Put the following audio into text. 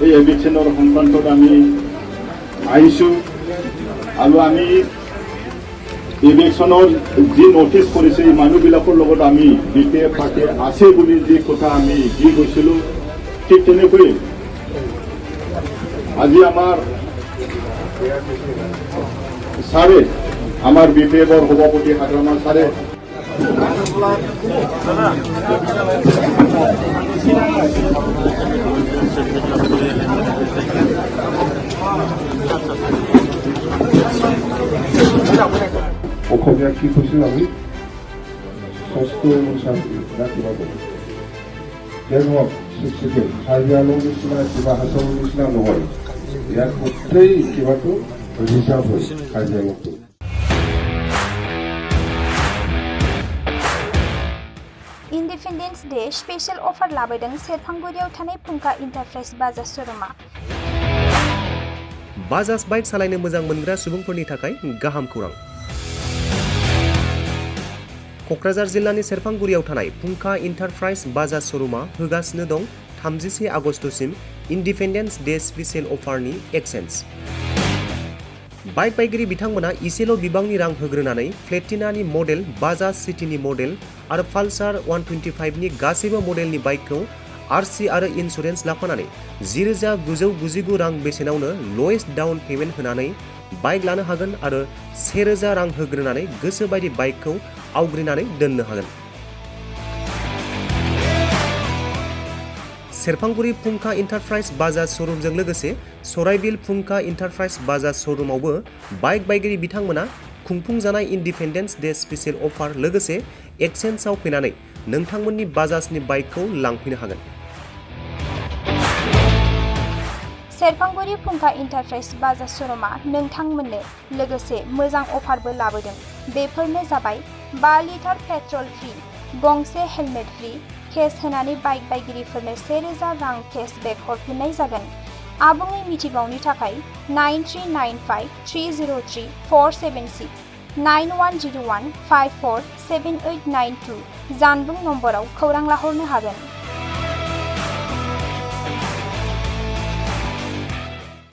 এই এভিকশনৰ সংক্ৰান্তত আমি আহিছোঁ আৰু আমি ইলেকশ্যনৰ যি নটিচ কৰিছে এই মানুহবিলাকৰ লগত আমি বিপে পাৰ্টি আছে বুলি যি কথা আমি দি গৈছিলোঁ ঠিক তেনেকৈ আজি আমাৰ ছাৰে আমাৰ বিপেৰ সভাপতি সাধাৰণ ছাৰে অসমীয়া কি কৈছিল আমি ষষ্ঠ ৰাখিব যেন হওক শিক্ষিত হাজিয়ালৰ নিচিনা কিবা হাছৰ নিচিনা নহয় ইয়াৰ গোটেই কিবাটো ৰিজাৰ্ভ হয় হাজিয়ালটো इन्डिपेन्डेन्स डे स्पेशल अफार लाबोदों सेरफांगुरियाव थानाय फुंखा इन्टारप्राइज बाजाज शोरूमा बाजाज बाइक सालायनो मोजां मोनग्रा सुबुंफोरनि थाखाय गाहाम खौरां क'क्राझार जिल्लानि सेरफांगुरियाव थानाय फुंखा इन्टारप्राइज बाजाज शोरूमा होगासिनो दं 31 आगस्तसिम इन्डिपेन्डेन्स डे स्पेशल अफारनि एक्सचेन्ज बाइक बायगिरि बिथांमोना इसेल' बिबांनि रां होग्रोनानै प्लेटिनानि मडेल बाजाज सिटीनि मडेल आरो पालसार 125 नि गासैबो मडेलनि बाइकखौ आरसि आरो इन्सुरेन्स लाफानानै 10,999 रां बेसेनावनो लवेस्ट डाउन पेमेन्ट होनानै बाइक लानो हागोन आरो 1,000 रां होग्रोनानै गोसोबायदि बाइकखौ आवग्रिनानै दोननो हागोन। सेरफांगुरि फुंखा इन्टारप्राइज बाजाज शोरूमजों लोगोसे सराइबिल फुंखा इन्टारप्राइज बाजाज शोरूमावबो बाइक बायगिरि बिथांमोना खुंफुंजानाय इन्डिपेन्डेन्स डे स्पेशल अफार लोगोसे एक्सचेन्जआव फैनानै नोंथांमोननि बाजाजनि बाइकखौ लांफैनो हागोन। सेरफांगुरि फुंखा इन्टारप्राइज बाजाज शोरूमा नोंथांमोननो लोगोसे मोजां अफारबो लाबोदों। बेफोरनो जाबाय 5 लिटार पेट्रल फ्रि, गंसे हेलमेट फ्रि, केस होनानै बाइक बायगिरिफोरनो 1,000 रां केशबेक हरफिननाय जागोन। आबुङै मिथिबावनो थाखाय 9395303476 9101547892 जानबुं नम्बराव खौरां लाहरनो हागोन।